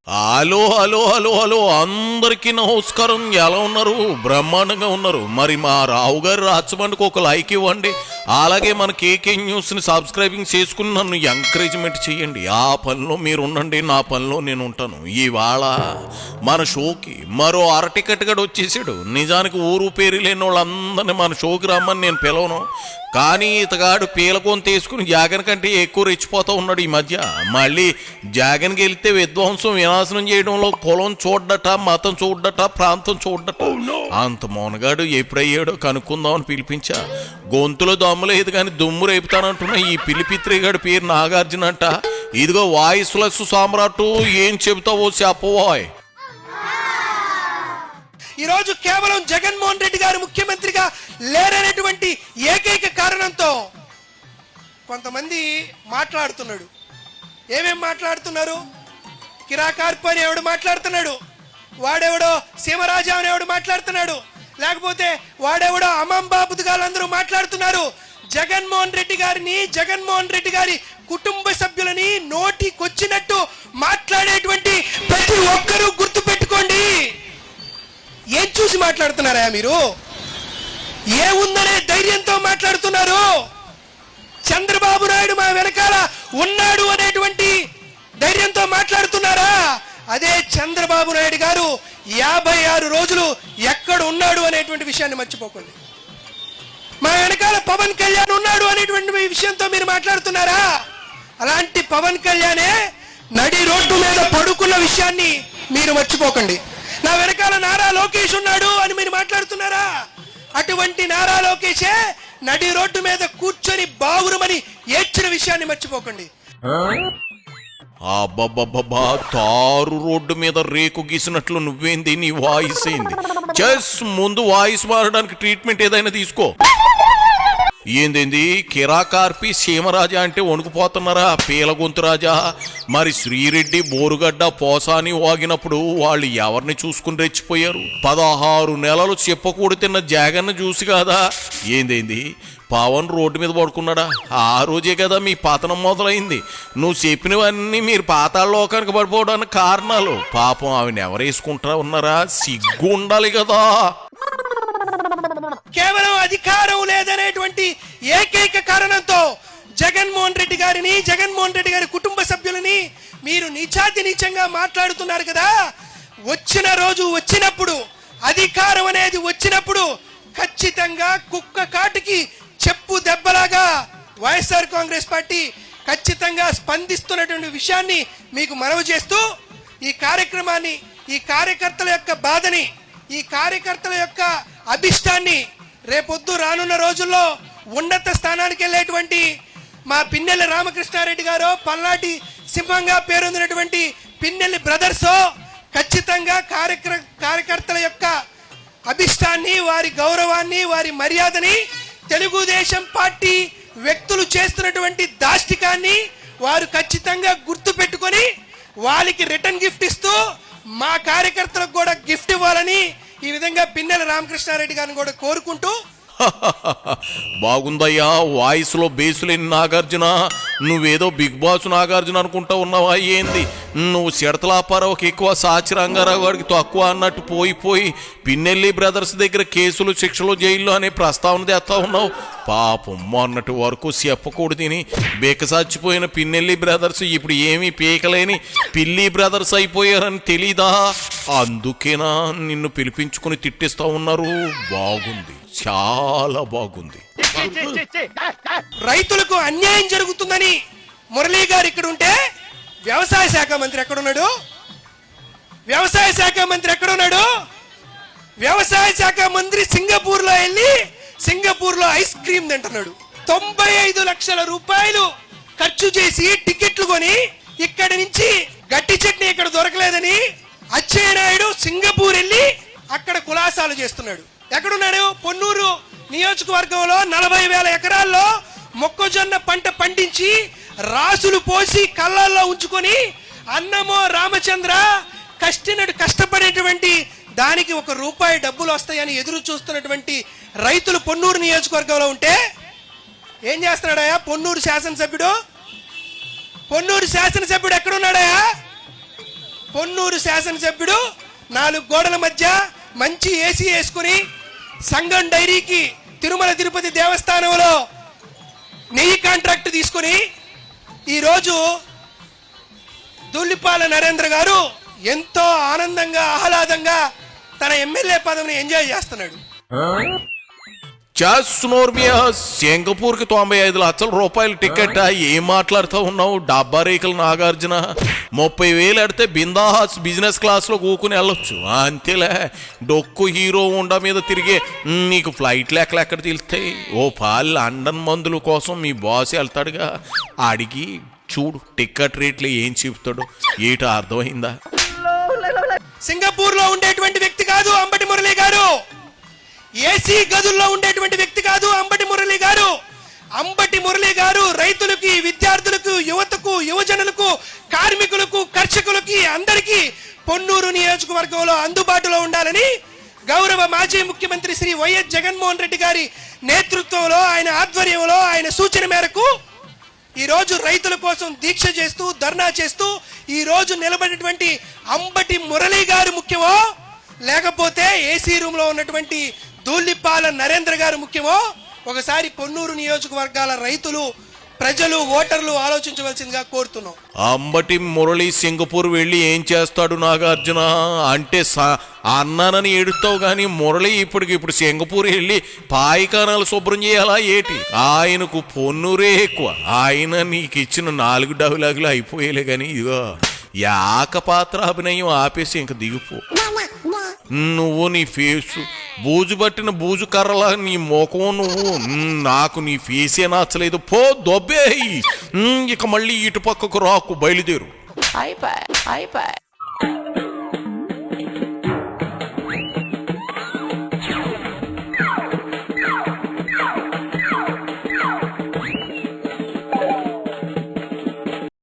Hello hello hello hello అందరికీ నమస్కారం. ఎలా ఉన్నారు? బ్రహ్మాండంగా ఉన్నారు. మరి మా రావు గారు రాచబండికి ఒక లైక్ ఇవ్వండి. అలాగే మన కేకే న్యూస్ని సబ్స్క్రైబింగ్ చేసుకుని నన్ను ఎంకరేజ్మెంట్ చేయండి. ఆ పనిలో మీరు ఉండండి, నా పనిలో నేను ఉంటాను. ఇవాళ మన షోకి మరో టికెట్ గడు వచ్చేసాడు. నిజానికి ఊరు పేరు లేని వాళ్ళందరినీ మన షోకి రమ్మని నేను పిలవను, కానీ ఇతగాడు పీలకొని తీసుకుని జగన్ కంటే ఎక్కువ రెచ్చిపోతూ ఉన్నాడు ఈ మధ్య. మళ్ళీ జగన్కి వెళ్తే విధ్వంసం వినాశనం చేయడంలో కులం చూడ్డట, మతం చూడ్డట, ప్రాంతం చూడ్డట. అంత మౌనగాడు ఎప్పుడయ్యాడో కనుక్కుందామని పిలిపించా. గొంతులో దమ్ము లేదు కానీ దుమ్ము రేపుతానంటున్నా ఈ పిలిపిత్రిగాడి పేరు నాగార్జున అంట. ఇదిగో వాయిస్ లెస్ సామ్రాట్, ఏం చెబుతావో చెప్పవాయ్. ఈరోజు కేవలం జగన్మోహన్ రెడ్డి గారు ముఖ్యమంత్రిగా లేరనేటువంటి ఏకైక కారణంతో కొంతమంది మాట్లాడుతున్నాడు. ఏమేం మాట్లాడుతున్నారు? కిరాకార్పు అని ఎవడు మాట్లాడుతున్నాడు, వాడెవడో సీమరాజా అని ఎవడు మాట్లాడుతున్నాడు, లేకపోతే వాడెవడో అమంబాబుదుగాళ్ళందరూ మాట్లాడుతున్నారు. జగన్మోహన్ రెడ్డి గారిని, జగన్మోహన్ రెడ్డి గారి కుటుంబ సభ్యులని నోటికొచ్చినట్టు మాట్లాడేటువంటి ప్రతి ఒక్కరూ గుర్తు పెట్టుకోండి. ఏం చూసి మాట్లాడుతున్నారా మీరు? ఏముందనే ధైర్యంతో మాట్లాడుతున్నారు? చంద్రబాబు నాయుడు మా వెనకాల ఉన్నాడు అనేటువంటి ధైర్యంతో మాట్లాడుతున్నారా? అదే చంద్రబాబు నాయుడు గారు 56 రోజులు ఎక్కడ ఉన్నాడు అనేటువంటి విషయాన్ని మర్చిపోకండి. మా వెనకాల పవన్ కళ్యాణ్ ఉన్నాడు అనేటువంటి విషయంతో మీరు మాట్లాడుతున్నారా? అలాంటి పవన్ కళ్యాణే నడి రోడ్డు మీద పడుకున్న విషయాన్ని మీరు మర్చిపోకండి. నా వెనకాల నారా లోకేష్ ఉన్నాడు అని మీరు మాట్లాడుతున్నారా? అటువంటి నారా లోకేషే నడి రోడ్డు మీద కూర్చొని బావురమని ఏడ్చిన విషయాన్ని మర్చిపోకండి. అబ్బబ్బబ్బా, తారు రోడ్డు మీద రేకు గీసినట్లు నువ్వేంది? నీ వాయిస్ ఏంది? ముందు వాయిస్ మారడానికి ట్రీట్మెంట్ ఏదైనా తీసుకో. ఏందేంది కిరాకార్పి సీమరాజా అంటే వణుకుపోతున్నారా? పీలగొంతు రాజా. మరి శ్రీరెడ్డి, బోరుగడ్డ, పోసాని వాగినప్పుడు వాళ్ళు ఎవరిని చూసుకుని రెచ్చిపోయారు? 16 నెలలు చెప్పకూడదు తిన్న జగన్ చూసి కాదా? ఏందేంది పవన్ రోడ్డు మీద పడుకున్నాడా? ఆ రోజే కదా మీ పతనం మొదలైంది. నువ్వు చెప్పినవన్నీ మీరు పాతాళలోకానికి పడిపోవడానికి కారణాలు. పాపం ఆవిడ ఎవరేసుకుంటా ఉన్నారా? సిగ్గు ఉండాలి కదా. కేవలం అధికారం లేదనేటువంటి ఏకైక కారణంతో జగన్మోహన్ రెడ్డి గారిని, జగన్మోహన్ రెడ్డి గారి కుటుంబ సభ్యులని మీరు నీచాతి నీచంగా మాట్లాడుతున్నారు కదా. వచ్చిన రోజు వచ్చినప్పుడు, అధికారం అనేది వచ్చినప్పుడు ఖచ్చితంగా కుక్క కాటుకి చెప్పు దెబ్బలాగా వైఎస్ఆర్ కాంగ్రెస్ పార్టీ ఖచ్చితంగా స్పందిస్తున్నటువంటి విషయాన్ని మీకు మనవి చేస్తూ, ఈ కార్యక్రమాన్ని, ఈ కార్యకర్తల యొక్క బాధని, ఈ కార్యకర్తల యొక్క అభిష్టాన్ని రేపొద్దు రానున్న రోజుల్లో ఉన్నత స్థానానికి వెళ్ళేటువంటి మా పిన్నెల్లి రామకృష్ణారెడ్డి గారో, పల్నాటి సింహంగా పేరొందినటువంటి పిన్నెల్లి బ్రదర్సో ఖచ్చితంగా కార్యకర్తల యొక్క అభిష్టాన్ని, వారి గౌరవాన్ని, వారి మర్యాదని, తెలుగుదేశం పార్టీ వ్యక్తులు చేస్తున్నటువంటి దాష్టికాన్ని వారు ఖచ్చితంగా గుర్తు పెట్టుకొని వాళ్ళకి రిటర్న్ గిఫ్ట్ ఇస్తూ మా కార్యకర్తలకు కూడా గిఫ్ట్ ఇవ్వాలని ఈ విధంగా పిన్నెల్లి రామకృష్ణారెడ్డి గారిని కూడా కోరుకుంటూ. బాగుందయ్యా, వాయిస్ లో బేసులేని నాగార్జున. నువ్వేదో బిగ్ బాస్ నాగార్జున అనుకుంటా ఉన్నావా ఏంది? నువ్వు చిడతలాపారావుకి ఎక్కువ, సాచి రంగారావు గారికి తక్కువ అన్నట్టు పోయి పిన్నెల్లి బ్రదర్స్ దగ్గర కేసులు, శిక్షలు, జైల్లో అనే ప్రస్తావన తెస్తా ఉన్నావు. పాపం మొన్నటి వరకు చెప్పకూడదని బేకసాచిపోయిన పిన్నెల్లి బ్రదర్స్ ఇప్పుడు ఏమీ పీకలేని పిల్లి బ్రదర్స్ అయిపోయారని తెలీదా? అందుకేనా నిన్ను పిలిపించుకుని తిట్టిస్తా ఉన్నారు? బాగుంది, చాలా బాగుంది. రైతులకు అన్యాయం జరుగుతుందని మురళీ గారు ఇక్కడ ఉంటే వ్యవసాయ శాఖ మంత్రి ఎక్కడున్నాడు? వ్యవసాయ శాఖ మంత్రి ఎక్కడున్నాడు? వ్యవసాయ శాఖ మంత్రి సింగపూర్ లో వెళ్ళి సింగపూర్ లో ఐస్ క్రీమ్ తింటున్నాడు. 95 లక్షల రూపాయలు ఖర్చు చేసి టికెట్లు కొని ఇక్కడి నుంచి గట్టి చట్నీ ఇక్కడ దొరకలేదని అచ్చెన్నాయుడు సింగపూర్ వెళ్ళి అక్కడ కులాసాలు చేస్తున్నాడు. ఎక్కడున్నాడు? పొన్నూరు నియోజకవర్గంలో 40,000 ఎకరాల్లో మొక్కజొన్న పంట పండించి రాసులు పోసి కళ్ళల్లో ఉంచుకొని అన్నమో రామచంద్ర కష్టపడేటువంటి దానికి ₹1 డబ్బులు వస్తాయని ఎదురు చూస్తున్నటువంటి రైతులు పొన్నూరు నియోజకవర్గంలో ఉంటే ఏం చేస్తున్నాడయా పొన్నూరు శాసనసభ్యుడు? పొన్నూరు శాసనసభ్యుడు ఎక్కడున్నాడయా? పొన్నూరు శాసనసభ్యుడు 4 గోడల మధ్య మంచి ఏసీ వేసుకుని సంగం డైరీకి తిరుమల తిరుపతి దేవస్థానంలో నెయ్యి కాంట్రాక్ట్ తీసుకుని ఈరోజు ధూళిపాల నరేంద్ర గారు ఎంతో ఆనందంగా ఆహ్లాదంగా తన ఎమ్మెల్యే పదవిని ఎంజాయ్ చేస్తున్నాడు. చేస్తున్నోర్మియా సింగపూర్కి 95 లక్షల రూపాయల టికెట్ ఏం మాట్లాడుతూ ఉన్నావు? డబ్బా రేకులు నాగార్జున 30,000 ఎడితే బిందాహాస్ బిజినెస్ క్లాస్లో కూకుని వెళ్ళొచ్చు. అంతేలే, డొక్కు హీరో ఉండ మీద తిరిగే నీకు ఫ్లైట్ లెక్కలు ఎక్కడ తెలుస్తాయి? లండన్ మందుల కోసం మీ బాస్ వెళ్తాడుగా, అడిగి చూడు టికెట్ రేట్లు ఏం చెప్తాడు. ఏటో అర్థమైందా? సింగపూర్ లో ఉండేటువంటి వ్యక్తి కాదు అంబటి మురళి గారు. ఏసీ గదుల్లో ఉండేటువంటి వ్యక్తి కాదు అంబటి మురళి గారు. అంబటి మురళి గారు రైతులకి, విద్యార్థులకు, యువతకు, యువజనులకు, కార్మికులకు, కర్షకులకి అందరికీ పొన్నూరు నియోజకవర్గంలో అందుబాటులో ఉండాలని గౌరవ మాజీ ముఖ్యమంత్రి శ్రీ వైఎస్ జగన్మోహన్ రెడ్డి గారి నేతృత్వంలో, ఆయన ఆధ్వర్యంలో, ఆయన సూచన మేరకు ఈరోజు రైతుల కోసం దీక్ష చేస్తూ, ధర్నా చేస్తూ ఈరోజు నిలబడినటువంటి అంబటి మురళి గారు ముఖ్యమో, లేకపోతే ఏసీ రూమ్ లో ఉన్నటువంటి ధూళిపాల నరేంద్ర గారు ముఖ్యమో ఒకసారి పొన్నూరు నియోజకవర్గాల రైతులు, ప్రజలు, ఓటర్లు ఆలోచించవలసిందిగా కోరుతున్నాం. అంబటి మురళి సింగపూర్ వెళ్ళి ఏం చేస్తాడు నాగార్జున? అంటే అన్నానని ఏడుస్తావు గాని మురళి ఇప్పుడు సింగపూర్ వెళ్ళి పాయికానాలు శుభ్రం చేయాలా ఏటి? ఆయనకు పొన్నూరే ఎక్కువ. ఆయన నీకు ఇచ్చిన 4 డైలాగులు అయిపోయేలే గాని ఇదిగో ఏకపాత్ర అభినయం ఆపేసి ఇంక దిగిపో. నువ్వు నీ ఫేసు బూజు పట్టిన బూజు కర్రలా నీ ముఖం, నువ్వు నాకు నీ ఫేసే నచ్చలేదు. పో దొబ్బే, ఇక మళ్ళీ ఇటు పక్కకు రాకు, బయలుదేరు.